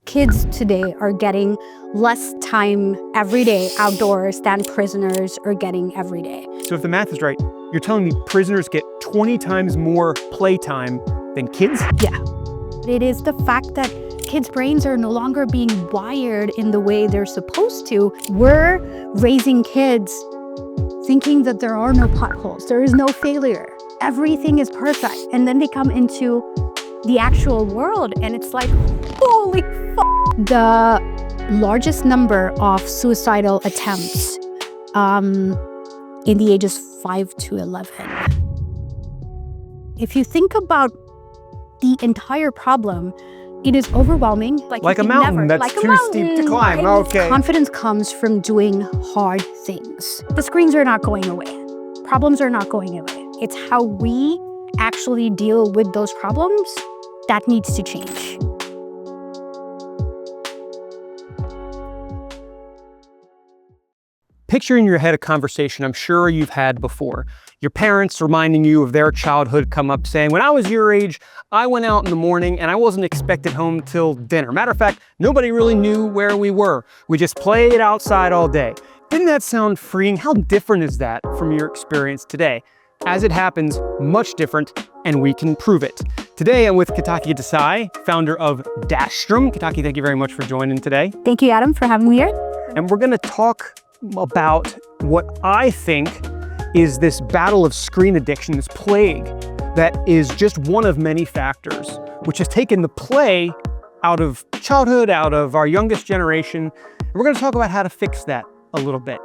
kids today are getting less time every day outdoors than prisoners are getting every day. So if the math is right, you're telling me prisoners get 20 times more playtime than kids? Yeah. It is the fact that kids' brains are no longer being wired in the way they're supposed to. We're raising kids thinking that there are no potholes, there is no failure, everything is perfect. And then they come into the actual world and it's like, holy fuck. The largest number of suicidal attempts in the ages 5 to 11. If you think about the entire problem, it is overwhelming. Like a mountain that's too steep to climb, okay. Confidence comes from doing hard things. The screens are not going away. Problems are not going away. It's how we actually deal with those problems that needs to change. Picture in your head a conversation I'm sure you've had before. Your parents reminding you of their childhood come up saying, when I was your age, I went out in the morning and I wasn't expected home till dinner. Matter of fact, nobody really knew where we were. We just played outside all day. Didn't that sound freeing? How different is that from your experience today? As it happens, much different, and we can prove it. Today, I'm with Ketaki Desai, founder of Dashstrom. Ketaki, thank you very much for joining today. Thank you, Adam, for having me here. And we're gonna talk about what I think is this battle of screen addiction, this plague that is just one of many factors, which has taken the play out of childhood, out of our youngest generation. And we're gonna talk about how to fix that a little bit.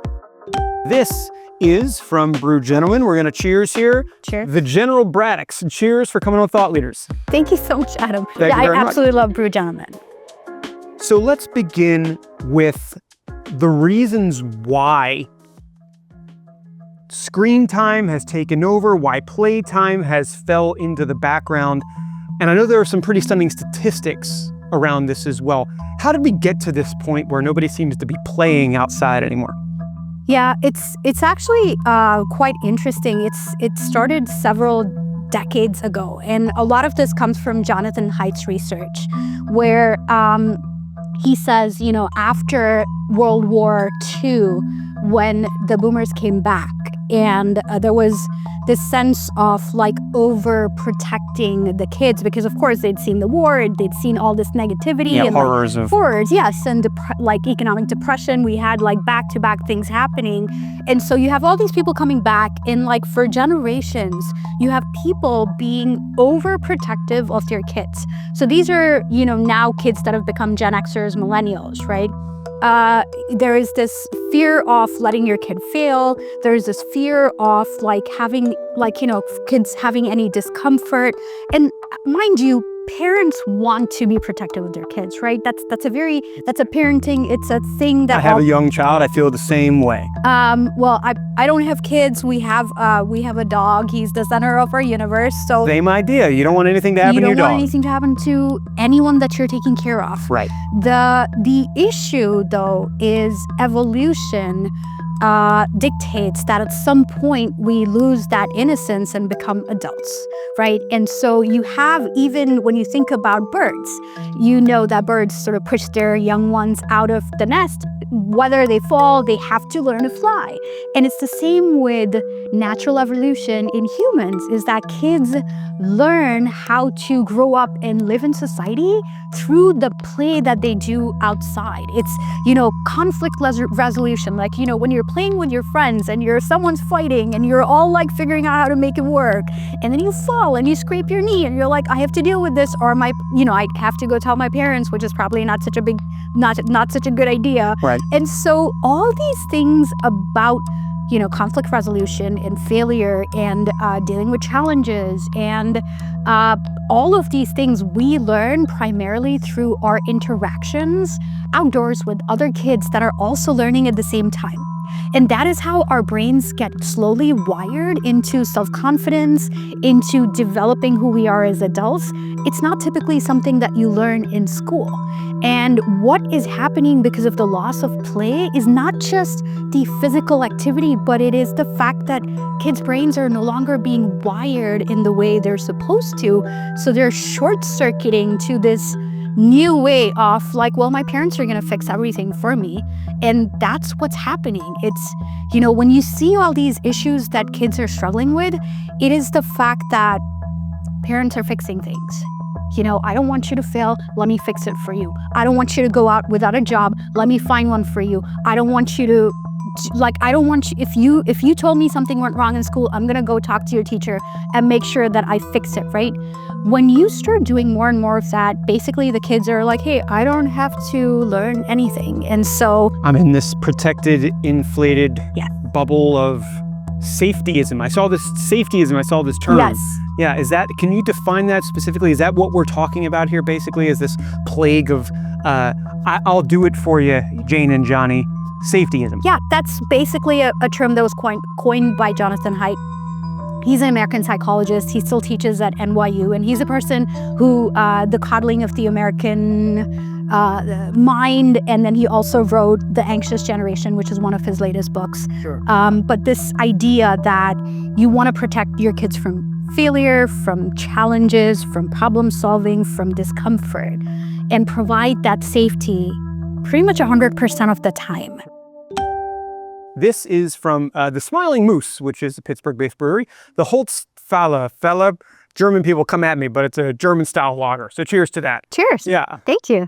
This is from Brew Gentlemen. We're gonna cheers here. Cheers. The General Braddocks. Cheers for coming on Thought Leaders. Thank you so much, Adam. Thank you very much. Absolutely love Brew Gentlemen. So let's begin with the reasons why screen time has taken over, why playtime has fell into the background. And I know there are some pretty stunning statistics around this as well. How did we get to this point where nobody seems to be playing outside anymore? Yeah, it's actually quite interesting. It started several decades ago, and a lot of this comes from Jonathan Haidt's research, where he says, you know, after World War II, when the boomers came back, and there was this sense of like overprotecting the kids because of course they'd seen the war, they'd seen all this negativity and horrors, yes, and like economic depression. We had like back-to-back things happening, and so you have all these people coming back, and like for generations you have people being overprotective of their kids. So these are, you know, now kids that have become Gen Xers, millennials, right? There is this fear of letting your kid fail. There's this fear of like having, like, you know, kids having any discomfort. And mind you, parents want to be protective of their kids, right? That's a parenting, it's a thing that— I have a young child, I feel the same way. Well, I don't have kids. We have a dog. He's the center of our universe. So Same idea. You don't want anything to happen to your dog. You don't want anything to happen to anyone that you're taking care of. Right. The issue though is evolution dictates that at some point we lose that innocence and become adults, right? And so you have, even when you think about birds, you know that birds sort of push their young ones out of the nest. Whether they fall, they have to learn to fly. And it's the same with natural evolution in humans, is that kids learn how to grow up and live in society through the play that they do outside. It's, you know, conflict resolution. Like, you know, when you're playing with your friends and someone's fighting and you're all like figuring out how to make it work, and then you fall and you scrape your knee and you're like, I have to deal with this, or I have to go tell my parents, which is probably not such a good idea. Right. And so all these things about, you know, conflict resolution and failure and dealing with challenges and all of these things we learn primarily through our interactions outdoors with other kids that are also learning at the same time. And that is how our brains get slowly wired into self-confidence, into developing who we are as adults. It's not typically something that you learn in school. And what is happening because of the loss of play is not just the physical activity, but it is the fact that kids' brains are no longer being wired in the way they're supposed to. So they're short-circuiting to this new way of like, well, my parents are going to fix everything for me. And that's what's happening. It's, when you see all these issues that kids are struggling with, it is the fact that parents are fixing things. I don't want you to fail. Let me fix it for you. I don't want you to go out without a job. Let me find one for you. I don't want you to, I don't want you, if you told me something went wrong in school, I'm going to go talk to your teacher and make sure that I fix it, right? When you start doing more and more of that, basically the kids are like, hey, I don't have to learn anything. And so I'm in this protected, inflated bubble of safetyism. I saw this term. Yes. Yeah, can you define that specifically? Is that what we're talking about here basically? Is this plague of, I'll do it for you, Jane and Johnny, safetyism? Yeah, that's basically a term that was coined by Jonathan Haidt. He's an American psychologist. He still teaches at NYU, and he's a person who, the coddling of the American mind, and then he also wrote The Anxious Generation, which is one of his latest books. Sure. But this idea that you want to protect your kids from failure, from challenges, from problem solving, from discomfort, and provide that safety pretty much 100% of the time. This is from the Smiling Moose, which is a Pittsburgh-based brewery. The Holzfäller, German people come at me, but it's a German-style lager. So cheers to that. Cheers. Yeah. Thank you.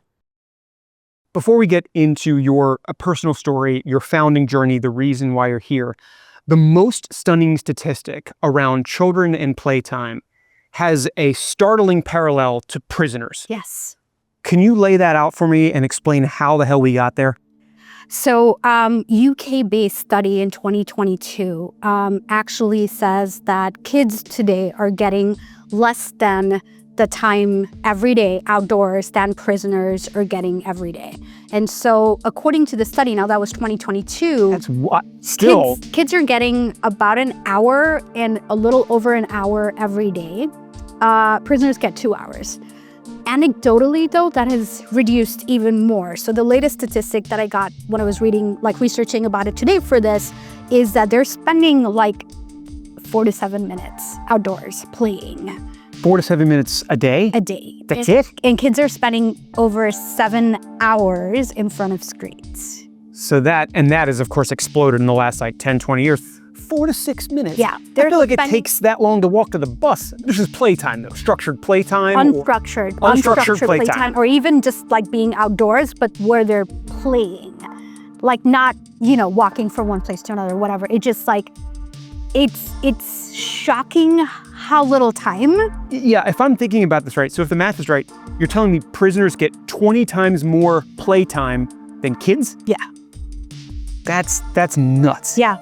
Before we get into your personal story, your founding journey, the reason why you're here, the most stunning statistic around children and playtime has a startling parallel to prisoners. Yes. Can you lay that out for me and explain how the hell we got there? So UK-based study in 2022 actually says that kids today are getting less than the time every day outdoors than prisoners are getting every day. And so according to the study, now that was 2022. That's what? Still? Kids are getting about an hour and a little over an hour every day. Prisoners get 2 hours. Anecdotally, though, that has reduced even more. So the latest statistic that I got when I was researching about it today for this is that they're spending like 4 to 7 minutes outdoors playing. 4 to 7 minutes a day? A day. That's it? And kids are spending over 7 hours in front of screens. So that has of course exploded in the last 10, 20 years. 4 to 6 minutes. Yeah. I feel like it takes that long to walk to the bus. This is playtime though, structured playtime. Unstructured playtime. Or even just being outdoors, but where they're playing. Not, walking from one place to another, whatever. It just it's shocking how little time. Yeah, if I'm thinking about this right, so if the math is right, you're telling me prisoners get 20 times more playtime than kids? Yeah. That's nuts. Yeah.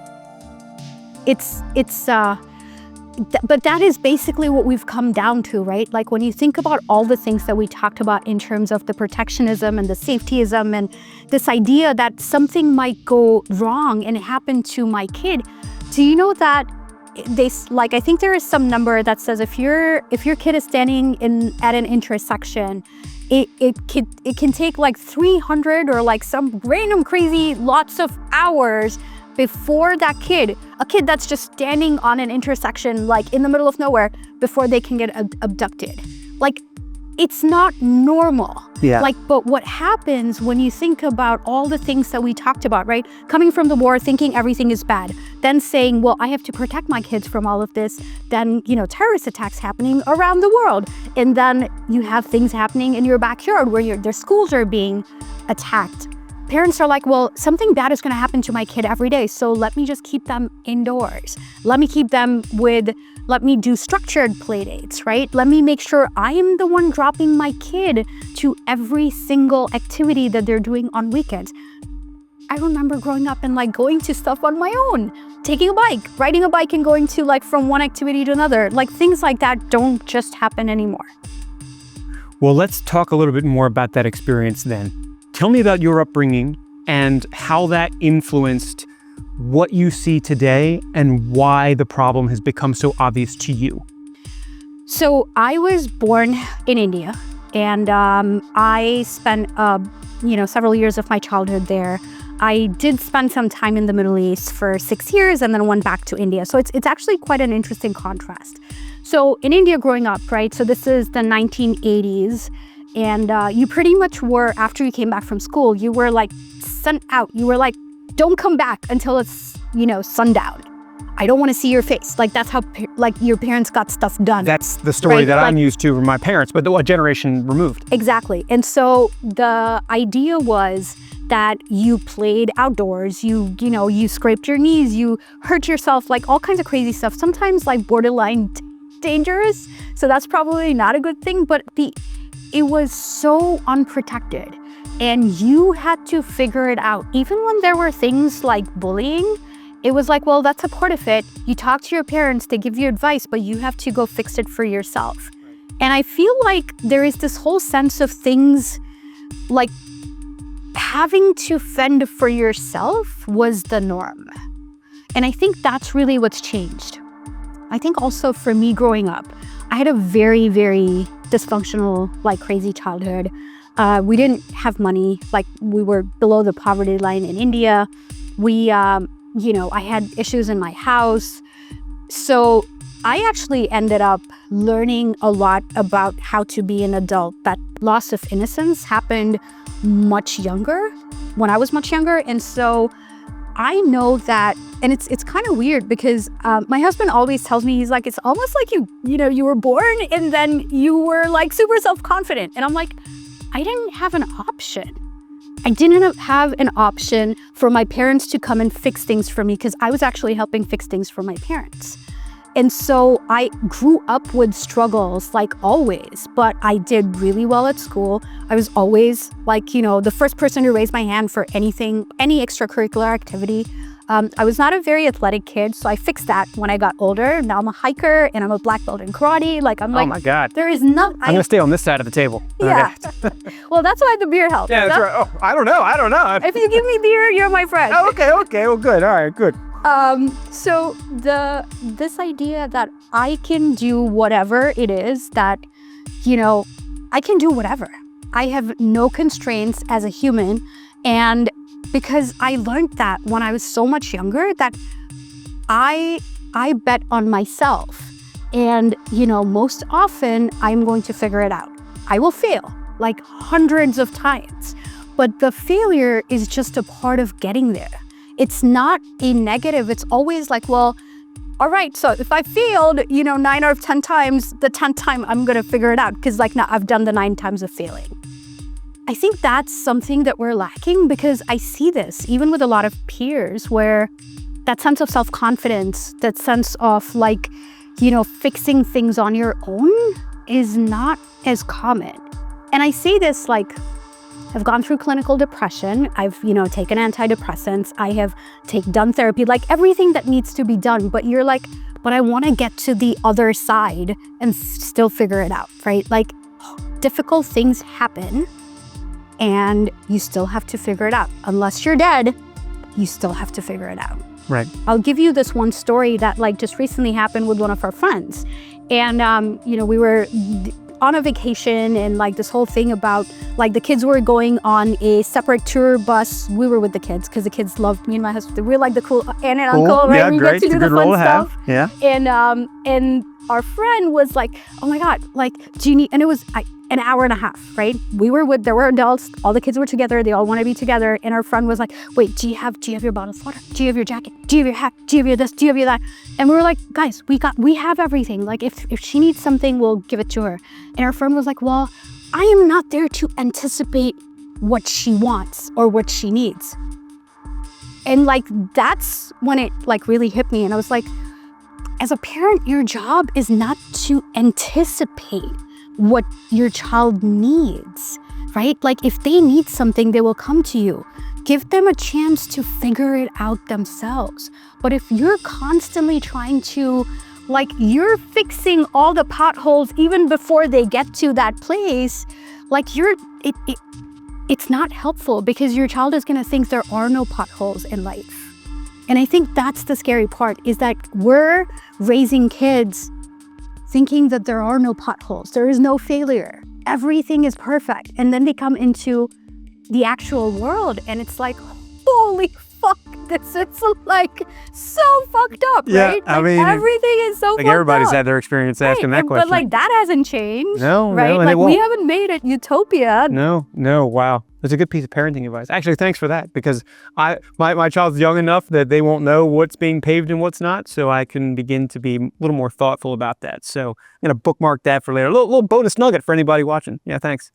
But that is basically what we've come down to, right? When you think about all the things that we talked about in terms of the protectionism and the safetyism and this idea that something might go wrong and it happened to my kid, do you know that I think there is some number that says if your kid is standing at an intersection, it can take 300 or some random crazy lots of hours before a kid that's just standing on an intersection in the middle of nowhere, before they can get abducted. It's not normal. Yeah. But what happens when you think about all the things that we talked about, right? Coming from the war, thinking everything is bad, then saying, well, I have to protect my kids from all of this, then, terrorist attacks happening around the world. And then you have things happening in your backyard where their schools are being attacked. Parents are like, well, something bad is going to happen to my kid every day, so let me just keep them indoors. Let me do structured play dates, right? Let me make sure I am the one dropping my kid to every single activity that they're doing on weekends. I remember growing up and going to stuff on my own, taking a bike, riding a bike and going to from one activity to another. Things like that don't just happen anymore. Well, let's talk a little bit more about that experience then. Tell me about your upbringing and how that influenced what you see today and why the problem has become so obvious to you. So I was born in India, and I spent several years of my childhood there. I did spend some time in the Middle East for 6 years and then went back to India. So it's actually quite an interesting contrast. So in India growing up, right, so this is the 1980s, And you pretty much were, after you came back from school, you were like sent out. You were like, don't come back until it's, sundown. I don't want to see your face. Like, that's how your parents got stuff done. That's the story right? that I'm used to from my parents, but a generation removed. Exactly. And so the idea was that you played outdoors, you scraped your knees, you hurt yourself, like all kinds of crazy stuff, sometimes like borderline dangerous. So that's probably not a good thing, but it was so unprotected and you had to figure it out. Even when there were things like bullying, it was like, well, that's a part of it. You talk to your parents, they give you advice, but you have to go fix it for yourself. And I feel like there is this whole sense of things like having to fend for yourself was the norm. And I think that's really what's changed. I think also for me growing up, I had a very, very dysfunctional, like crazy childhood. We didn't have money, like we were below the poverty line in India. I had issues in my house. So I actually ended up learning a lot about how to be an adult. That loss of innocence happened much younger, when I was much younger. And so I know that, and it's kind of weird because my husband always tells me, he's like, it's almost like you were born and then you were like super self-confident. And I'm like, I didn't have an option. I didn't have an option for my parents to come and fix things for me because I was actually helping fix things for my parents. And so I grew up with struggles like always, but I did really well at school. I was always like, the first person to raise my hand for anything, any extracurricular activity. I was not a very athletic kid, so I fixed that when I got older. Now I'm a hiker and I'm a black belt in karate. Oh my God. There is no. I'm going to stay on this side of the table. Yeah. Okay. Well, that's why the beer helps. Yeah, that's right. Oh, I don't know. If you give me beer, you're my friend. Oh, okay. Well, good. All right, good. So this idea that I can do whatever it is that, I can do whatever. I have no constraints as a human. And because I learned that when I was so much younger, that I bet on myself. And, most often I'm going to figure it out. I will fail like hundreds of times, but the failure is just a part of getting there. It's not a negative. It's always like, well, all right, so if I failed, 9 out of 10 times, the 10th time I'm going to figure it out because now I've done the 9 times of failing. I think that's something that we're lacking because I see this even with a lot of peers where that sense of self-confidence, that sense of fixing things on your own is not as common. And I say this I've gone through clinical depression. I've, taken antidepressants. I have done therapy, like everything that needs to be done. But you're like, but I want to get to the other side and still figure it out, right? Like difficult things happen and you still have to figure it out. Unless you're dead, you still have to figure it out. Right. I'll give you this one story that just recently happened with one of our friends. And, we were on a vacation and this whole thing about the kids were going on a separate tour bus. We were with the kids because the kids loved me and my husband. We were like the cool aunt and uncle, right? Yeah, we great. get to do the fun stuff. Yeah. And our friend was like, oh my God, do you need, and it was an hour and a half, right? There were adults, all the kids were together, they all want to be together. And our friend was like, wait, do you have your bottle of water? Do you have your jacket? Do you have your hat? Do you have your this? Do you have your that? And we were like, guys, we have everything. If she needs something, we'll give it to her. And our friend was like, well, I am not there to anticipate what she wants or what she needs. And that's when it really hit me. And I was like, as a parent, your job is not to anticipate what your child needs, right? If they need something, they will come to you. Give them a chance to figure it out themselves. But if you're constantly trying to, you're fixing all the potholes even before they get to that place, it's not helpful because your child is going to think there are no potholes in life. And I think that's the scary part, is that we're raising kids thinking that there are no potholes, there is no failure, everything is perfect. And then they come into the actual world and it's like, holy fuck, This is like so fucked up, Yeah, right? I Like, mean, everything is so like fucked everybody's up. had their experience asking that question. But like that hasn't changed. No, right? and it Like we won't. haven't made it utopia. No, wow. That's a good piece of parenting advice. Actually, thanks for that, because my child's young enough that they won't know what's being paved and what's not, so I can begin to be a little more thoughtful about that. So I'm gonna bookmark that for later. A little bonus nugget for anybody watching. Yeah, thanks.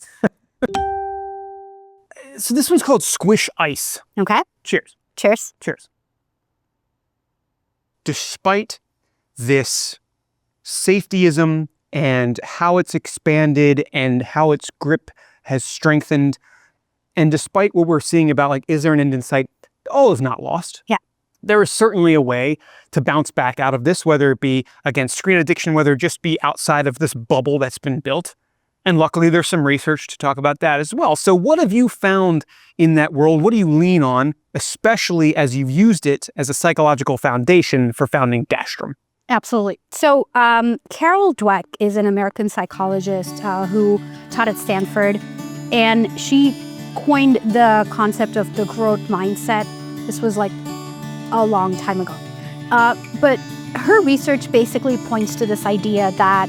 So this one's called Squish Ice. Okay. Cheers. Cheers. Cheers. Despite this safetyism and how it's expanded and how its grip has strengthened, and despite what we're seeing about, like, is there an end in sight, all is not lost. Yeah. There is certainly a way to bounce back out of this, whether it be against screen addiction, whether it just be outside of this bubble that's been built. And luckily, there's some research to talk about that as well. So what have you found in that world? What do you lean on, especially as you've used it as a psychological foundation for founding Dashstrom? Absolutely. So Carol Dweck is an American psychologist who taught at Stanford, and she coined the concept of the growth mindset. This was like a long time ago. But her research basically points to this idea that,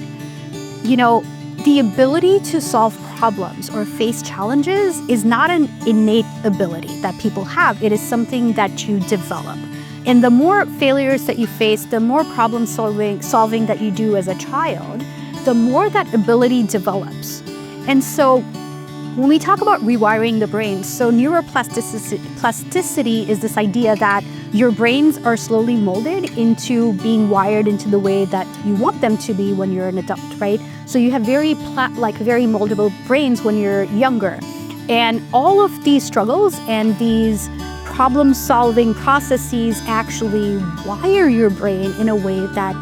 you know, the ability to solve problems or face challenges is not an innate ability that people have. It is something that you develop. And the more failures that you face, the more problem solving that you do as a child, the more that ability develops. And so when we talk about rewiring the brain, so neuroplasticity is this idea that your brains are slowly molded into being wired into the way that you want them to be when you're an adult, right? So you have very moldable brains when you're younger. And all of these struggles and these problem-solving processes actually wire your brain in a way that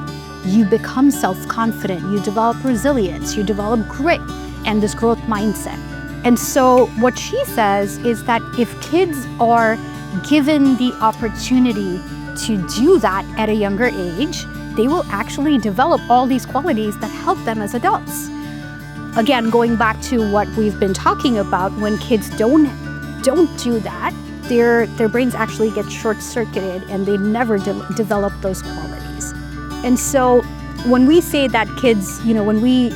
you become self-confident, you develop resilience, you develop grit, and this growth mindset. And so what she says is that if kids are given the opportunity to do that at a younger age, they will actually develop all these qualities that help them as adults. Again, going back to what we've been talking about, when kids don't do that, their brains actually get short-circuited and they never develop those qualities. And so when we say that kids, you know, when we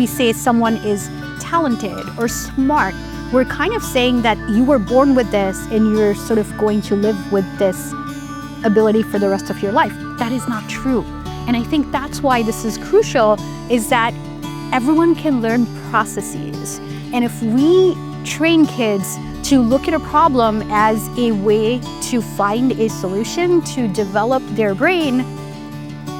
say someone is talented or smart, we're kind of saying that you were born with this and you're sort of going to live with this ability for the rest of your life. That is not true. And I think that's why this is crucial, is that everyone can learn processes. And if we train kids to look at a problem as a way to find a solution, to develop their brain,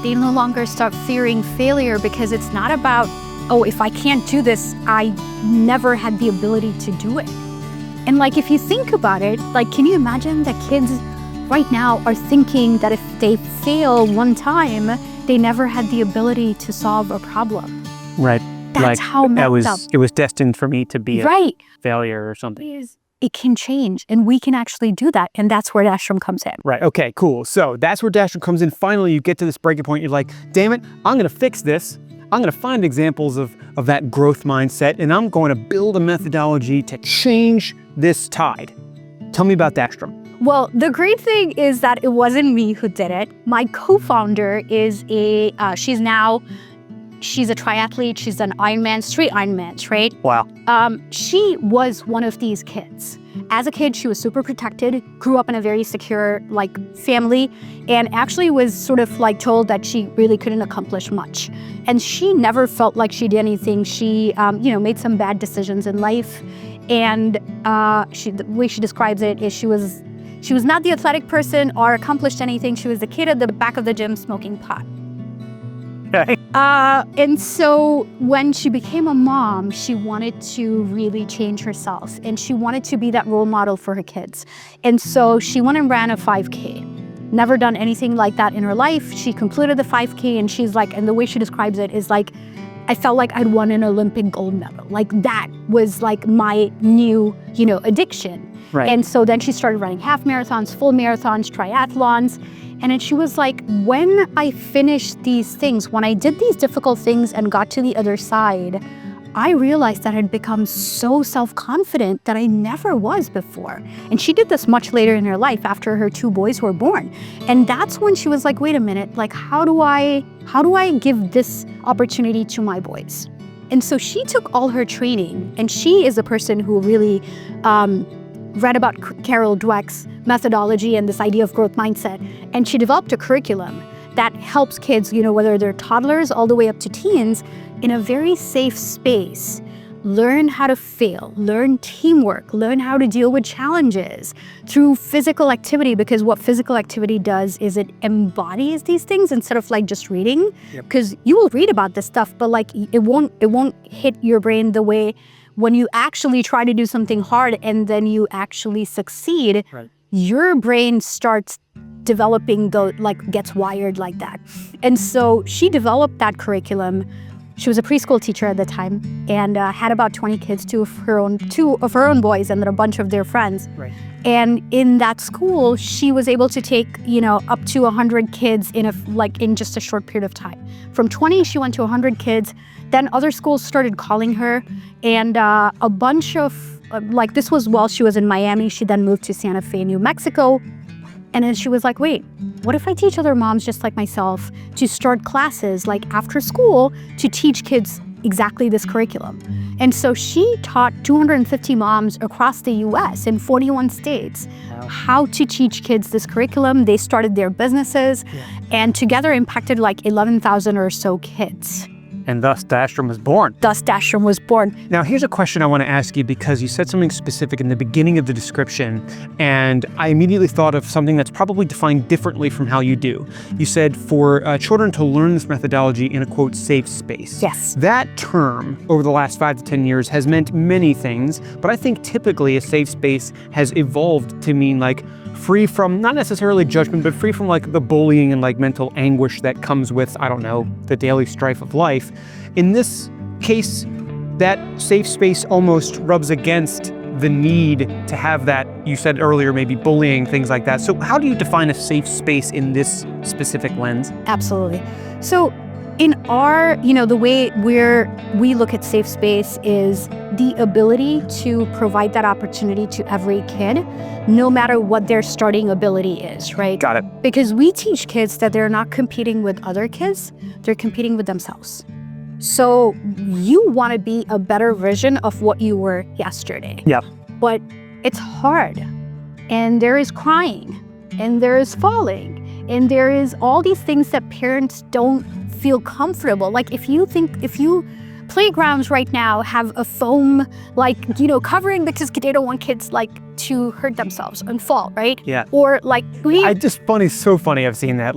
they no longer start fearing failure, because it's not about, oh, if I can't do this, I never had the ability to do it. And like, if you think about it, like, can you imagine that kids right now are thinking that if they fail one time, they never had the ability to solve a problem? Right. That's like, how messed up. It was destined for me to be a right. failure or something. It can change, and we can actually do that, and that's where Dashstrom comes in. Right, okay, cool. So that's where Dashstrom comes in. Finally, you get to this breaking point. You're like, damn it, I'm gonna fix this. I'm gonna find examples of that growth mindset, and I'm going to build a methodology to change this tide. Tell me about Dashstrom. Well, the great thing is that it wasn't me who did it. My co-founder is she's a triathlete. She's an Ironman, straight Ironmans, right? Wow. She was one of these kids. As a kid, she was super protected, grew up in a very secure, family, and actually was sort of told that she really couldn't accomplish much. And she never felt like she did anything. She, made some bad decisions in life. And the way she describes it is she was not the athletic person or accomplished anything. She was the kid at the back of the gym smoking pot. Okay. And so when she became a mom, she wanted to really change herself, and she wanted to be that role model for her kids. And so she went and ran a 5K. Never done anything like that in her life. She concluded the 5K, and she's like, and the way she describes it is like, I felt like I'd won an Olympic gold medal. That was my new, addiction. Right. And so then she started running half marathons, full marathons, triathlons. And then she was like, when I finished these things, when I did these difficult things and got to the other side, I realized that I'd become so self-confident that I never was before. And she did this much later in her life after her 2 boys were born. And that's when she was like, wait a minute, like, how do I give this opportunity to my boys? And so she took all her training, and she is a person who really read about Carol Dweck's methodology and this idea of growth mindset. And she developed a curriculum that helps kids, whether they're toddlers all the way up to teens, in a very safe space, learn how to fail, learn teamwork, learn how to deal with challenges through physical activity, because what physical activity does is it embodies these things instead of like just reading. Because you will read about this stuff, but like it won't hit your brain the way when you actually try to do something hard and then you actually succeed. Right. Your brain starts developing, gets wired like that. And so she developed that curriculum. She was a preschool teacher at the time and had about 20 kids, two of her own boys and then a bunch of their friends. Right. And in that school, she was able to take, up to 100 kids in just a short period of time. From 20, she went to 100 kids. Then other schools started calling her, and a bunch of this was while she was in Miami. She then moved to Santa Fe, New Mexico. And then she was like, wait, what if I teach other moms just like myself to start classes like after school to teach kids exactly this curriculum? And so she taught 250 moms across the US in 41 states how to teach kids this curriculum. They started their businesses and together impacted like 11,000 or so kids. And thus Dashstrom was born. Thus Dashstrom was born. Now here's a question I want to ask you, because you said something specific in the beginning of the description, and I immediately thought of something that's probably defined differently from how you do. You said for children to learn this methodology in a, quote, safe space. Yes. That term over the last 5 to 10 years has meant many things, but I think typically a safe space has evolved to mean like free from, not necessarily judgment, but free from like the bullying and like mental anguish that comes with, I don't know, the daily strife of life. In this case, that safe space almost rubs against the need to have that, you said earlier, maybe bullying, things like that. So how do you define a safe space in this specific lens? Absolutely. So in our, the way we look at safe space is the ability to provide that opportunity to every kid, no matter what their starting ability is, right? Got it. Because we teach kids that they're not competing with other kids, they're competing with themselves. So you want to be a better version of what you were yesterday. Yep. But it's hard, and there is crying, and there is falling, and there is all these things that parents don't feel comfortable. Like if you playgrounds right now have a foam, covering because they don't want kids to hurt themselves and fall, right? Yeah. Or so funny. I've seen that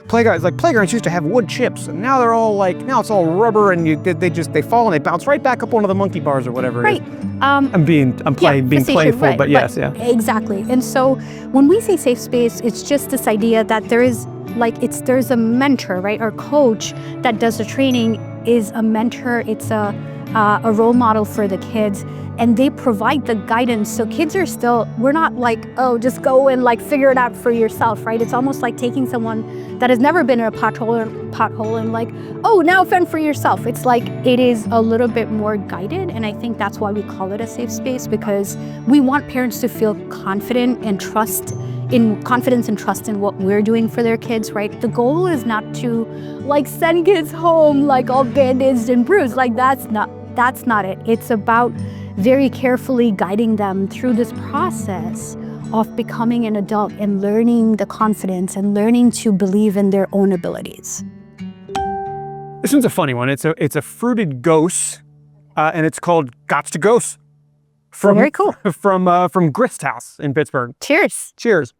playgrounds used to have wood chips, and now they're all now it's all rubber, and they fall and they bounce right back up onto the monkey bars or whatever. Right. I'm being playful, right, but yes, yeah. Exactly. And so when we say safe space, it's just this idea that there's a mentor, right? Our coach that does the training is a mentor. It's a role model for the kids, and they provide the guidance. So kids are still, we're not just go and figure it out for yourself, right? It's almost like taking someone that has never been in a pothole and now fend for yourself. It's it is a little bit more guided, and I think that's why we call it a safe space, because we want parents to feel confidence and trust in what we're doing for their kids, right? The goal is not to send kids home all bandaged and bruised. That's not it. It's about very carefully guiding them through this process of becoming an adult and learning the confidence and learning to believe in their own abilities. This one's a funny one. It's a fruited gose, and it's called Gots to Gose. Very cool. From Grist House in Pittsburgh. Cheers. Cheers.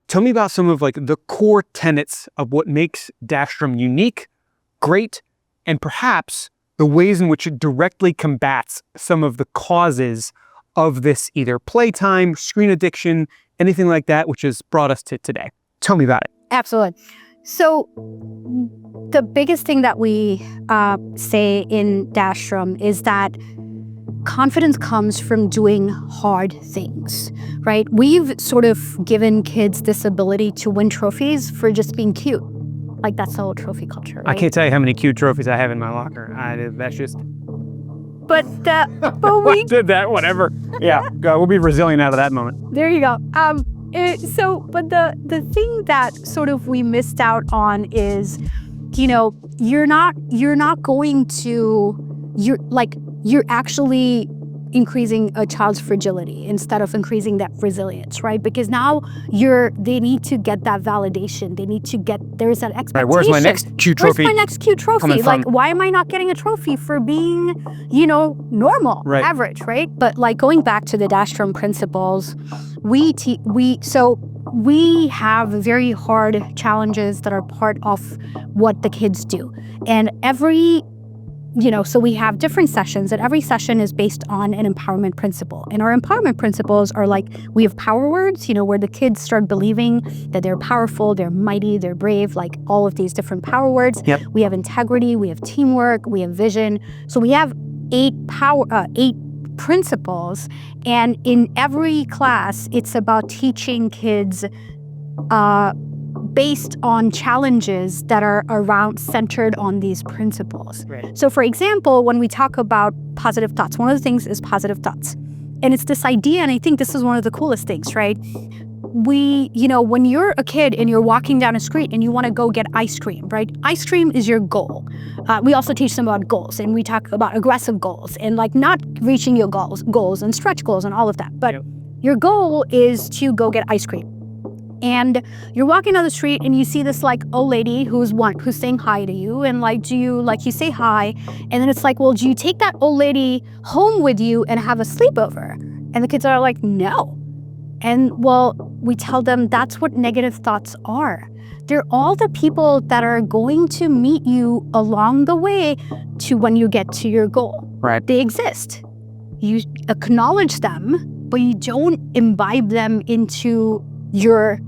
Tell me about some of the core tenets of what makes Dashstrom unique, great, and perhaps the ways in which it directly combats some of the causes of this either playtime, screen addiction, anything like that, which has brought us to today. Tell me about it. Absolutely. So the biggest thing that we say in Dashstrom is that confidence comes from doing hard things, right? We've sort of given kids this ability to win trophies for just being cute. That's the whole trophy culture, right? I can't tell you how many cute trophies I have in my locker. That's just but we did that, whatever. Yeah, we'll be resilient out of that moment. There you go. But the thing that sort of we missed out on is, you're actually increasing a child's fragility instead of increasing that resilience, right? Because now they need to get that validation. There's that expectation. Right, where's my next cute trophy? Where's my next cute trophy? Like, why am I not getting a trophy for being, normal, right, average, right? But like going back to the Dashstrom principles, we have very hard challenges that are part of what the kids do. And so we have different sessions, and every session is based on an empowerment principle. And our empowerment principles are like, we have power words, where the kids start believing that they're powerful, they're mighty, they're brave, like all of these different power words. Yep. We have integrity, we have teamwork, we have vision. So we have 8 principles. And in every class, it's about teaching kids based on challenges that are centered on these principles. Right. So for example, when we talk about positive thoughts, one of the things is positive thoughts. And it's this idea, and I think this is one of the coolest things, right? When you're a kid and you're walking down a street and you want to go get ice cream, right? Ice cream is your goal. We also teach them about goals, and we talk about aggressive goals and like not reaching your goals and stretch goals and all of that. But your goal is to go get ice cream. And you're walking down the street and you see this like old lady who's saying hi to you, and like you say hi, and then it's like, well, do you take that old lady home with you and have a sleepover? And the kids are like, no. And well, we tell them that's what negative thoughts are. They're all the people that are going to meet you along the way to when you get to your goal. Right. They exist. You acknowledge them, but you don't imbibe them into your,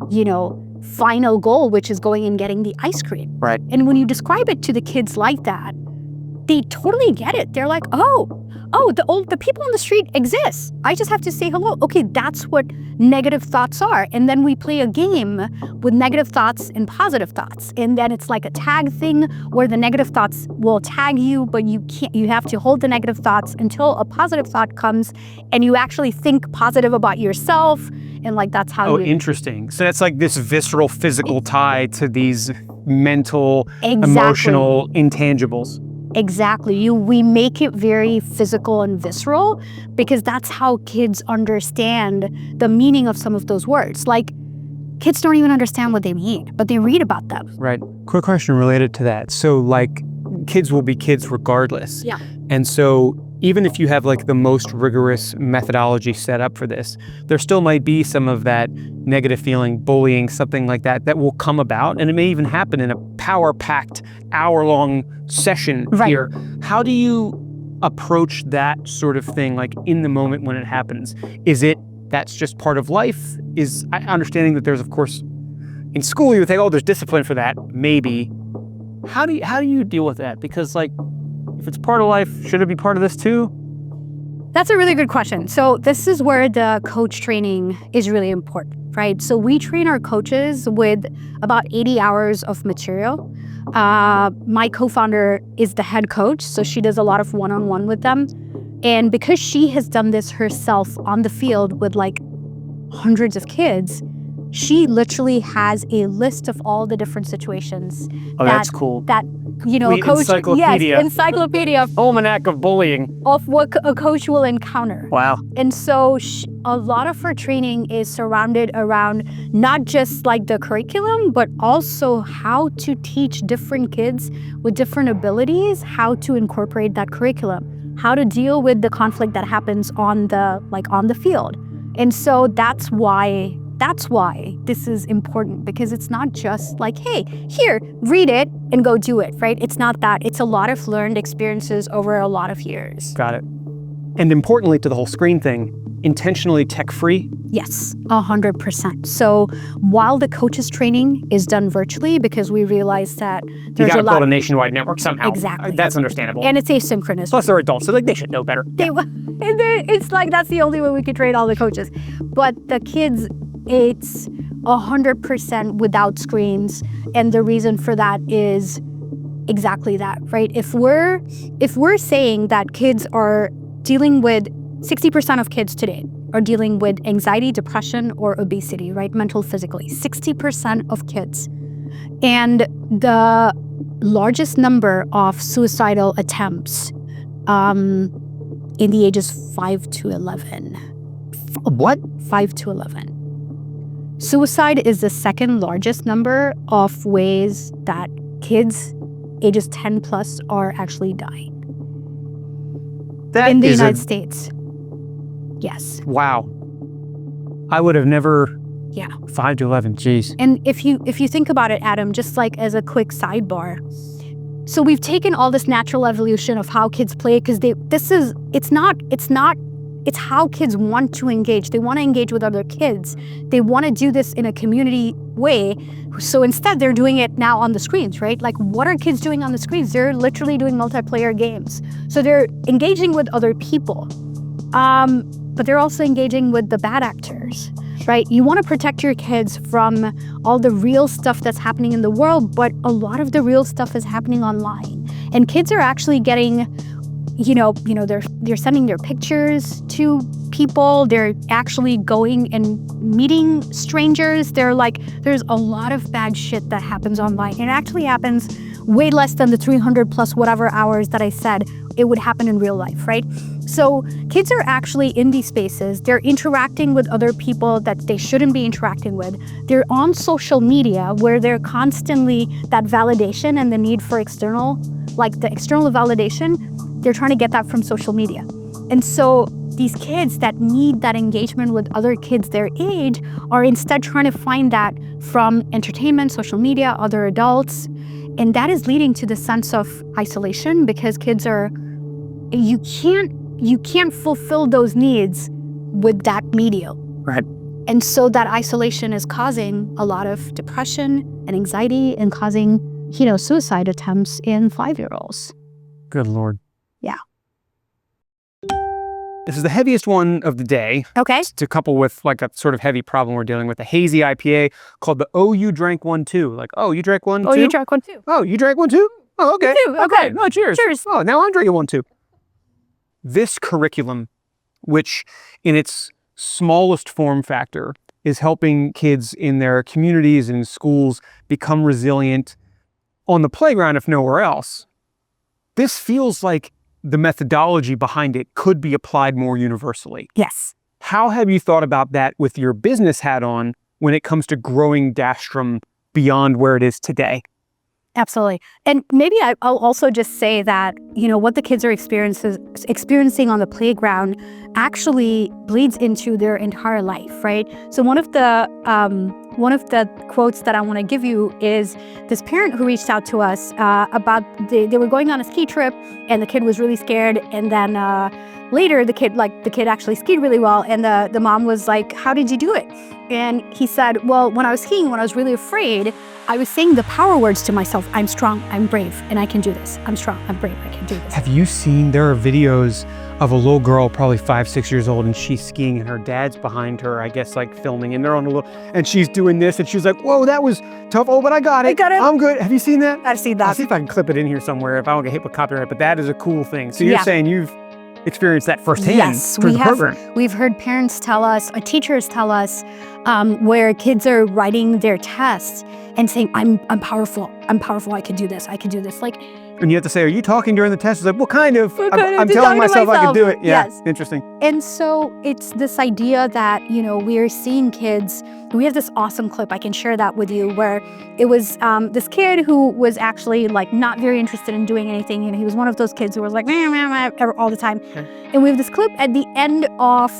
final goal, which is going and getting the ice cream. Right. And when you describe it to the kids like that, they totally get it. They're like, oh, the people on the street exist. I just have to say hello. Okay, that's what negative thoughts are. And then we play a game with negative thoughts and positive thoughts. And then it's like a tag thing where the negative thoughts will tag you, but you have to hold the negative thoughts until a positive thought comes and you actually think positive about yourself. And like, that's how interesting. So that's like this visceral physical tie to these mental, Exactly. emotional intangibles. Exactly. We make it very physical and visceral because that's how kids understand the meaning of some of those words. Like, kids don't even understand what they mean, but they read about them. Right. Quick question related to that. So like, kids will be kids regardless. Yeah. And so even if you have like the most rigorous methodology set up for this, there still might be some of that negative feeling, bullying, something like that will come about. And it may even happen in a power-packed hour-long session here. How do you approach that sort of thing, like in the moment when it happens? Is it that's just part of life? Is understanding that there's, of course, in school you would think, oh, there's discipline for that, maybe. How do you deal with that? Because like, if it's part of life, should it be part of this too? That's a really good question. So this is where the coach training is really important, right? So we train our coaches with about 80 hours of material. My co-founder is the head coach, so she does a lot of one-on-one with them. And because she has done this herself on the field with like hundreds of kids, she literally has a list of all the different situations. That's cool. That, a coach, encyclopedia, almanac of bullying, of what a coach will encounter. Wow. And so a lot of her training is surrounded around not just like the curriculum, but also how to teach different kids with different abilities, how to incorporate that curriculum, how to deal with the conflict that happens on the field. And so that's why this is important, because it's not just like, hey, here, read it and go do it, right? It's not that. It's a lot of learned experiences over a lot of years. Got it. And importantly to the whole screen thing, intentionally tech-free? Yes, 100%. So while the coaches training is done virtually, because we realize that there's you gotta build a nationwide network somehow. Exactly. That's understandable. And it's asynchronous. Plus they're adults, so like they should know better. It's like that's the only way we could train all the coaches. But the kids, it's 100% without screens. And the reason for that is exactly that, right? If we're saying that kids are dealing with 60% of kids today are dealing with anxiety, depression, or obesity, right? Mental, physically, 60% of kids. And the largest number of suicidal attempts in the ages 5 to 11. What? 5 to 11. Suicide is the second largest number of ways that kids ages 10 plus are actually dying. That in the is United States. Yes. Wow. I would have never. Yeah. 5 to 11, geez. And if you think about it, Adam, just like as a quick sidebar, so we've taken all this natural evolution of how kids play because it's how kids want to engage. They want to engage with other kids. They want to do this in a community way. So instead, they're doing it now on the screens, right? Like, what are kids doing on the screens? They're literally doing multiplayer games. So they're engaging with other people. But they're also engaging with the bad actors, right? You want to protect your kids from all the real stuff that's happening in the world, but a lot of the real stuff is happening online. And kids are actually getting, they're sending their pictures to people. They're actually going and meeting strangers. There's a lot of bad shit that happens online. It actually happens way less than the 300 plus whatever hours that I said it would happen in real life, right? So kids are actually in these spaces. They're interacting with other people that they shouldn't be interacting with. They're on social media where they're constantly that validation and the need for external validation. They're trying to get that from social media. And so these kids that need that engagement with other kids their age are instead trying to find that from entertainment, social media, other adults. And that is leading to the sense of isolation because kids you can't fulfill those needs with that medium. Right. And so that isolation is causing a lot of depression and anxiety and causing, suicide attempts in 5-year-olds. Good Lord. Yeah. This is the heaviest one of the day. Okay. To couple with like a sort of heavy problem we're dealing with, a hazy IPA called the Oh, You Drank One Too. Like, oh, you drank one too? Oh, you drank one too. Oh, you drank one too? Oh, okay. Me too. Okay. Oh, cheers. Cheers. Oh, now I'm drinking one too. This curriculum, which in its smallest form factor is helping kids in their communities and schools become resilient on the playground, if nowhere else. This feels like the methodology behind it could be applied more universally. Yes. How have you thought about that with your business hat on when it comes to growing Dashstrom beyond where it is today? Absolutely. And maybe I'll also just say that, what the kids are experiencing on the playground actually bleeds into their entire life, right? So one of the quotes that I want to give you is this parent who reached out to us about they were going on a ski trip and the kid was really scared. And then later the kid actually skied really well. And the mom was like, how did you do it? And he said, well, when I was skiing, when I was really afraid, I was saying the power words to myself. I'm strong, I'm brave, and I can do this. I'm strong, I'm brave, I can do this. Have you seen, there are videos of a little girl, probably 5-6 years old, and she's skiing and her dad's behind her, I guess, like filming, and they're on a little, and she's doing this, and she's like, whoa, that was tough. Oh, but I got it. I'm good. Have you seen that? I've seen that. I'll see if I can clip it in here somewhere if I don't get hit with copyright, but that is a cool thing. So you're saying you've experienced that firsthand. Yes, through the program. We've heard parents tell us, teachers tell us, where kids are writing their tests and saying, I'm powerful, I can do this, Like, and you have to say, are you talking during the test? It's like, well, kind of. I'm just telling talking to myself I can do it. Yeah, yes. Interesting. And so it's this idea that, we're seeing kids. We have this awesome clip, I can share that with you, where it was this kid who was actually like not very interested in doing anything. And he was one of those kids who was like, all the time. Okay. And we have this clip at the end of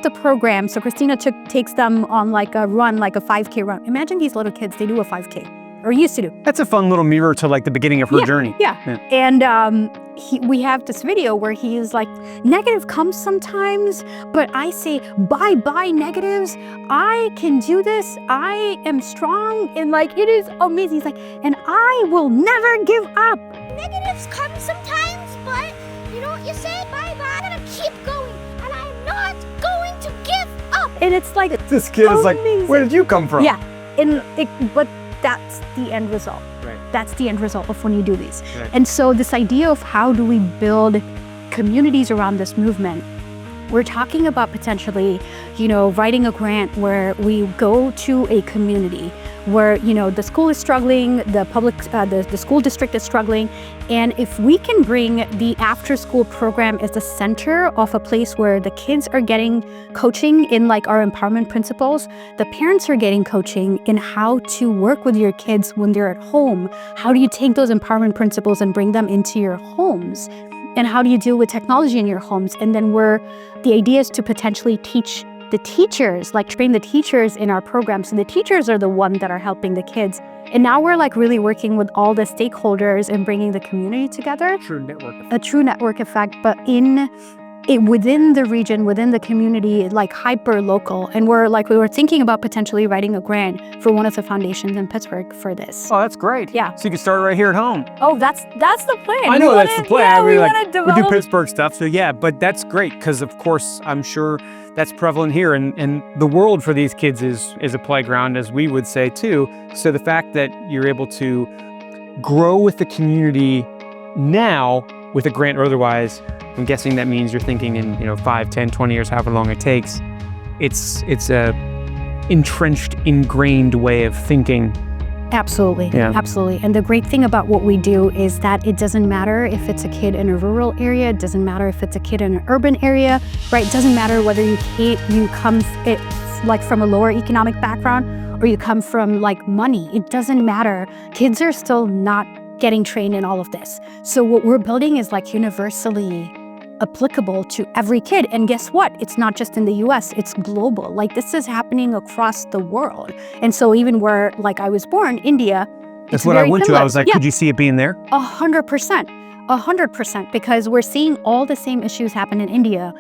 the program. So Christina takes them on like a run, like a 5K run. Imagine these little kids, they do a 5K. Or used to do. That's a fun little mirror to like the beginning of her journey. Yeah. And we have this video where he is like, negative comes sometimes, but I say, bye negatives. I can do this. I am strong. And like, it is amazing. He's like, and I will never give up. Negatives come sometimes, but you know what you say? Bye-bye. I'm gonna keep going, and I'm not going to give up. And it's like, this kid is like, where did you come from? Yeah. But that's the end result. Right. That's the end result of when you do these. Right. And so this idea of how do we build communities around this movement, we're talking about potentially, writing a grant where we go to a community where, the school is struggling, the school district is struggling. And if we can bring the after school program as the center of a place where the kids are getting coaching in like our empowerment principles, the parents are getting coaching in how to work with your kids when they're at home. How do you take those empowerment principles and bring them into your homes? And how do you deal with technology in your homes? And then the idea is to potentially teach the teachers, like train the teachers in our programs. And the teachers are the ones that are helping the kids. And now we're like really working with all the stakeholders and bringing the community together. A true network effect, but within the region, within the community, like hyper local. And we were thinking about potentially writing a grant for one of the foundations in Pittsburgh for this. Oh, that's great. Yeah. So you can start right here at home. Oh, that's the plan. I know that's the plan. Yeah, we do Pittsburgh stuff. So yeah, but that's great because of course I'm sure that's prevalent here, and the world for these kids is a playground, as we would say too. So the fact that you're able to grow with the community now with a grant or otherwise, I'm guessing that means you're thinking in 5, 10, 20 years, however long it takes. It's a entrenched, ingrained way of thinking. Absolutely. Yeah. Absolutely. And the great thing about what we do is that it doesn't matter if it's a kid in a rural area, it doesn't matter if it's a kid in an urban area, right? It doesn't matter whether you come from a lower economic background or you come from like money. It doesn't matter. Kids are still not getting trained in all of this. So what we're building is like universally applicable to every kid. And guess what? It's not just in the US, it's global. Like this is happening across the world. And so even where like I was born, India, that's what I went to. I was like, could you see it being there? 100%, because we're seeing all the same issues happen in India.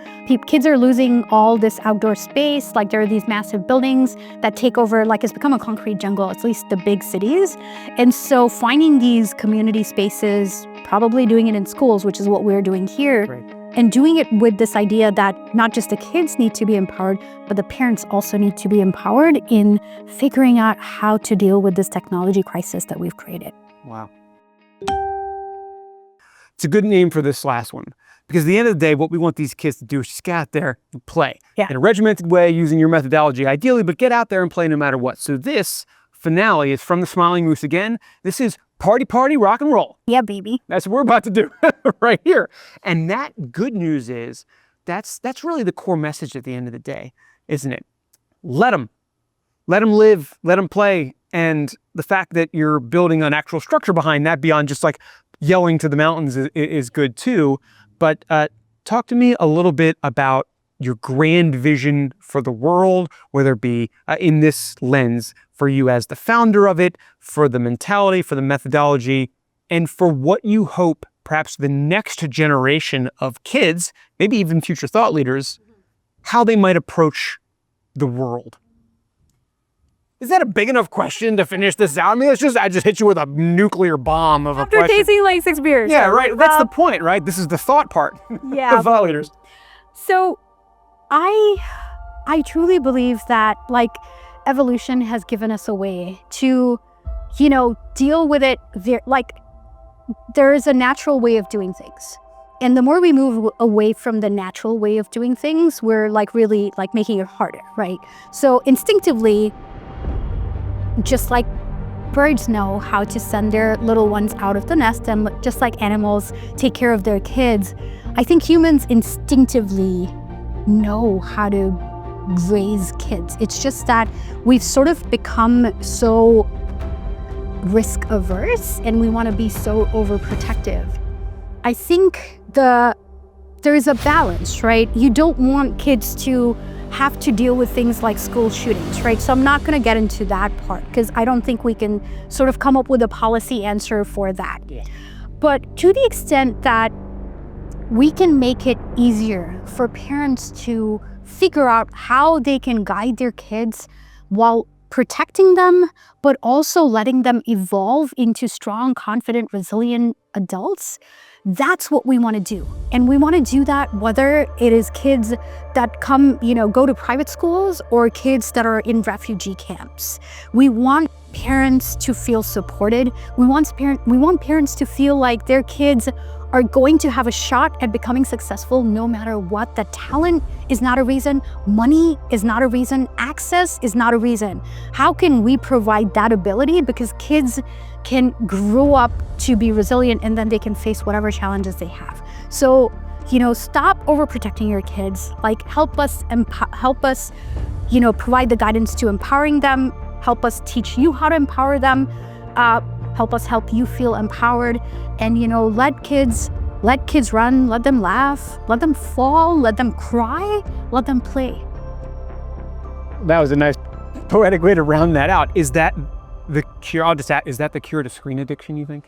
Kids are losing all this outdoor space. Like there are these massive buildings that take over, like it's become a concrete jungle, at least the big cities. And so finding these community spaces, probably doing it in schools, which is what we're doing here. Right. And doing it with this idea that not just the kids need to be empowered, but the parents also need to be empowered in figuring out how to deal with this technology crisis that we've created. Wow. It's a good name for this last one, because at the end of the day, what we want these kids to do is just get out there and play in a regimented way using your methodology, ideally, but get out there and play no matter what. So this finale is from the Smiling Moose again. This is party, rock and roll. Yeah, baby. That's what we're about to do right here. And that good news is that's really the core message at the end of the day, isn't it? Let them live, let them play. And the fact that you're building an actual structure behind that beyond just like yelling to the mountains is good too. But talk to me a little bit about your grand vision for the world, whether it be in this lens for you as the founder of it, for the mentality, for the methodology, and for what you hope perhaps the next generation of kids, maybe even future thought leaders, how they might approach the world. Is that a big enough question to finish this out? I mean, I just hit you with a nuclear bomb of a question. After tasting like 6 beers. Yeah, right. That's the point, right? This is the thought part of thought leaders. So I truly believe that like evolution has given us a way to, deal with it. There is a natural way of doing things. And the more we move away from the natural way of doing things, we're like really like making it harder, right? So instinctively, just like birds know how to send their little ones out of the nest, and just like animals take care of their kids, I think humans instinctively know how to raise kids. It's just that we've sort of become so risk averse and we want to be so overprotective. I think there is a balance, right? You don't want kids to have to deal with things like school shootings, right? So I'm not going to get into that part because I don't think we can sort of come up with a policy answer for that. Yeah. But to the extent that we can make it easier for parents to figure out how they can guide their kids while protecting them, but also letting them evolve into strong, confident, resilient adults, that's what we want to do. And we want to do that whether it is kids that come, go to private schools or kids that are in refugee camps. We want parents to feel supported. We want parents to feel like their kids are going to have a shot at becoming successful no matter what. That talent is not a reason, money is not a reason, access is not a reason. How can we provide that ability? Because kids can grow up to be resilient and then they can face whatever challenges they have. So, stop overprotecting your kids. Like, help us, provide the guidance to empowering them, help us teach you how to empower them, help us help you feel empowered, and let kids run, let them laugh, let them fall, let them cry, let them play. That was a nice poetic way to round that out. Is that the cure? I'll just ask, is that the cure to screen addiction, you think?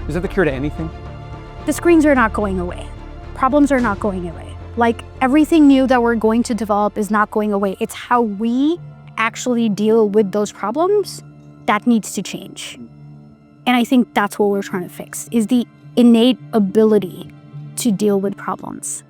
Is that the cure to anything? The screens are not going away. Problems are not going away. Like, everything new that we're going to develop is not going away. It's how we actually deal with those problems that needs to change. And I think that's what we're trying to fix, is the innate ability to deal with problems.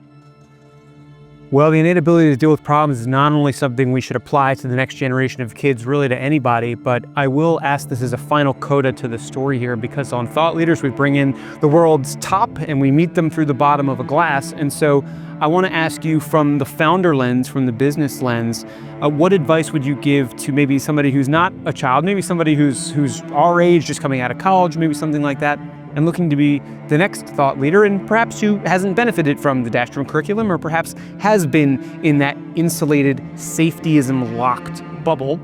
Well, the innate ability to deal with problems is not only something we should apply to the next generation of kids, really to anybody, but I will ask this as a final coda to the story here, because on Thought Leaders, we bring in the world's top and we meet them through the bottom of a glass. And so I want to ask you, from the founder lens, from the business lens, what advice would you give to maybe somebody who's not a child, maybe somebody who's our age, just coming out of college, maybe something like that, and looking to be the next thought leader, and perhaps who hasn't benefited from the Dashstrom curriculum, or perhaps has been in that insulated, safetyism locked bubble,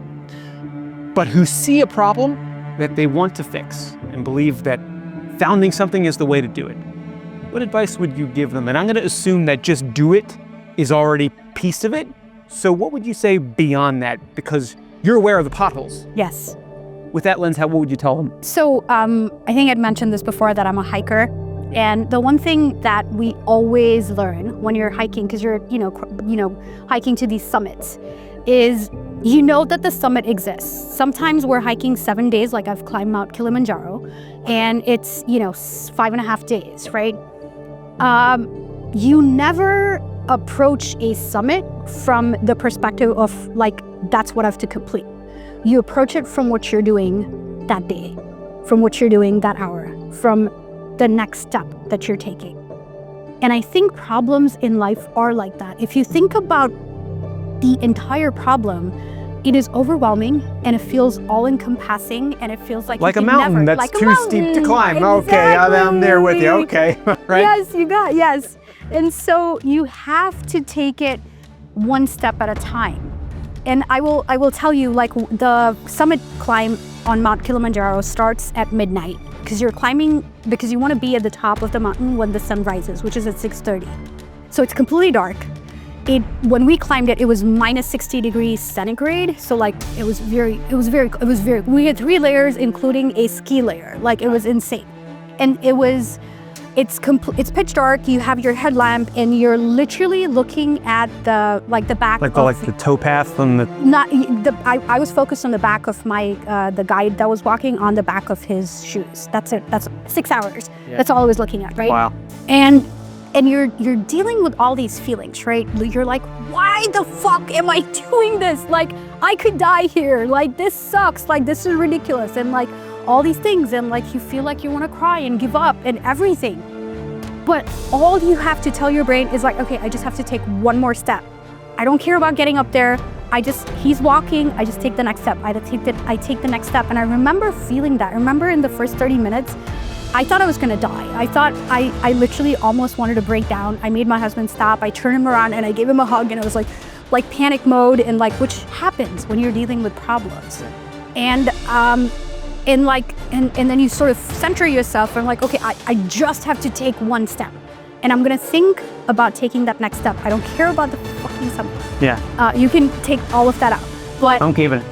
but who see a problem that they want to fix and believe that founding something is the way to do it? What advice would you give them? And I'm going to assume that just do it is already a piece of it. So what would you say beyond that? Because you're aware of the potholes. Yes. With that lens, what would you tell them? So I think I'd mentioned this before, that I'm a hiker. And the one thing that we always learn when you're hiking, because you're, hiking to these summits, is that the summit exists. Sometimes we're hiking 7 days, like I've climbed Mount Kilimanjaro, and it's, 5.5 days, right? You never approach a summit from the perspective of, like, that's what I have to complete. You approach it from what you're doing that day, from what you're doing that hour, from the next step that you're taking. And I think problems in life are like that. If you think about the entire problem, it is overwhelming and it feels all-encompassing, and it feels like a mountain that's like too steep to climb. Exactly. Okay, I'm there with you. Okay, right? Yes, yes. And so you have to take it one step at a time. And I will tell you, like, the summit climb on Mount Kilimanjaro starts at midnight, because you're climbing because you want to be at the top of the mountain when the sun rises, which is at 6:30. So it's completely dark. When we climbed it, it was minus 60 degrees centigrade. So, like, we had 3 layers, including a ski layer. Like, it was insane. And it's pitch dark. You have your headlamp, and you're literally looking at the back, like the towpath on the. I was focused on the back of my the guide that was walking, on the back of his shoes. That's it. That's 6 hours. Yeah. That's all I was looking at, right? Wow. And you're dealing with all these feelings, right? You're like, why the fuck am I doing this? Like, I could die here. Like, this sucks. Like, this is ridiculous. And, like, all these things, and, like, you feel like you want to cry and give up and everything. But all you have to tell your brain is, like, okay, I just have to take one more step. I don't care about getting up there. He's walking, I just take the next step. I take the next step. And I remember feeling that. I remember in the first 30 minutes, I thought I was gonna die. I thought I literally almost wanted to break down. I made my husband stop. I turned him around and I gave him a hug, and it was like panic mode, and, like, which happens when you're dealing with problems. And then you sort of center yourself and, like, okay, I just have to take one step, and I'm gonna think about taking that next step. I don't care about the fucking summit. Yeah. You can take all of that out, but I'm keeping it.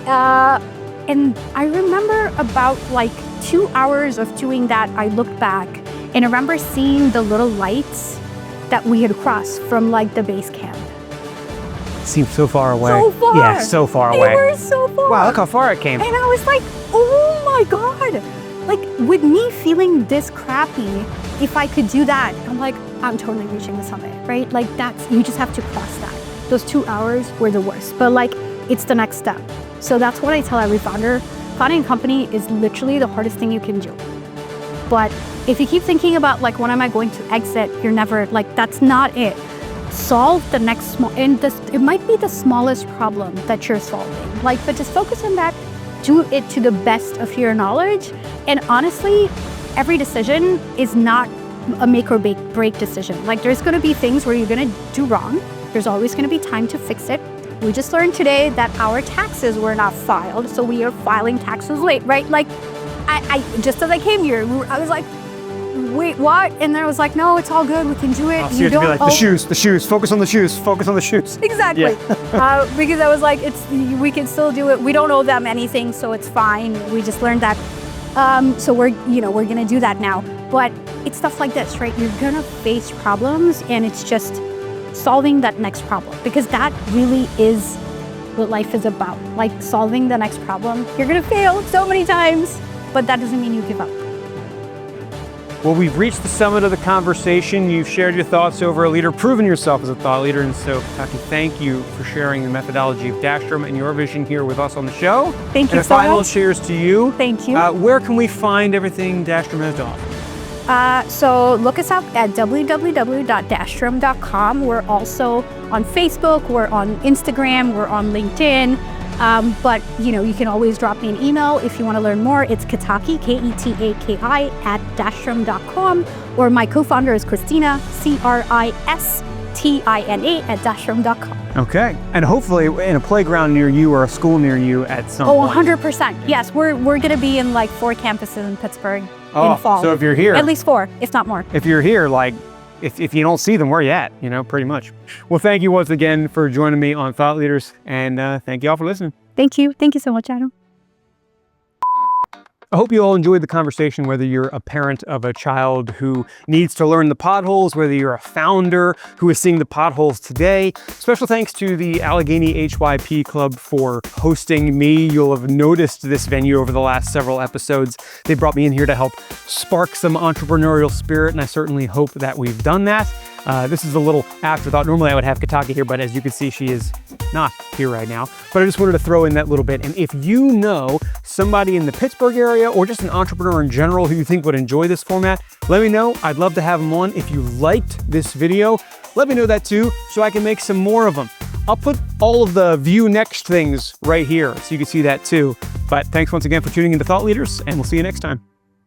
And I remember about, like, 2 hours of doing that, I looked back and I remember seeing the little lights that we had crossed from, like, the base camp. Seems so far away. So far. Yeah, so far away. They were so far. Wow, look how far it came. And I was like, oh my God. Like, with me feeling this crappy, if I could do that, I'm like, I'm totally reaching the summit, right? Like, you just have to cross that. Those 2 hours were the worst, but, like, it's the next step. So that's what I tell every founder. Founding a company is literally the hardest thing you can do. But if you keep thinking about like, when am I going to exit? You're never like, that's not it. Solve the next small, and this, it might be the smallest problem that you're solving. Like, but just focus on that, do it to the best of your knowledge. And honestly, every decision is not a make or break decision. Like, there's gonna be things where you're gonna do wrong. There's always gonna be time to fix it. We just learned today that our taxes were not filed, so we are filing taxes late, right? Like, I just as I came here, I was like, wait, what? And then I was like, no, it's all good. We can do it. So you have to be like, the shoes, focus on the shoes, focus on the shoes. Exactly. Yeah. Because I was like, we can still do it. We don't owe them anything, so it's fine. We just learned that. So we're gonna do that now. But it's stuff like this, right? You're gonna face problems, and it's just solving that next problem, because that really is what life is about. Like, solving the next problem. You're gonna fail so many times, but that doesn't mean you give up. Well, we've reached the summit of the conversation. You've shared your thoughts over a leader, proven yourself as a thought leader. And so, Ketaki, thank you for sharing the methodology of Dashstrom and your vision here with us on the show. Thank you and so much. And a final cheers to you. Thank you. Where can we find everything Dashstrom has to offer? So look us up at www.dashstrom.com. We're also on Facebook, we're on Instagram, we're on LinkedIn. But you can always drop me an email if you want to learn more. It's Ketaki, Ketaki @dashstrom.com, or my co-founder is Christina, Christina @dashstrom.com. Okay, and hopefully in a playground near you or a school near you at some point. 100%. Yes, we're going to be in like 4 campuses in Pittsburgh in fall. So if you're here, at least 4, if not more. If you're here, like, if you don't see them, where you at? Pretty much. Well, thank you once again for joining me on Thought Leaders, and thank you all for listening. Thank you. Thank you so much, Adam. I hope you all enjoyed the conversation, whether you're a parent of a child who needs to learn the potholes, whether you're a founder who is seeing the potholes today. Special thanks to the Allegheny HYP Club for hosting me. You'll have noticed this venue over the last several episodes. They brought me in here to help spark some entrepreneurial spirit, and I certainly hope that we've done that. This is a little afterthought. Normally I would have Ketaki here, but as you can see, she is not here right now. But I just wanted to throw in that little bit. And if you know somebody in the Pittsburgh area or just an entrepreneur in general who you think would enjoy this format, let me know. I'd love to have them on. If you liked this video, let me know that too, so I can make some more of them. I'll put all of the view next things right here so you can see that too. But thanks once again for tuning into Thought Leaders, and we'll see you next time.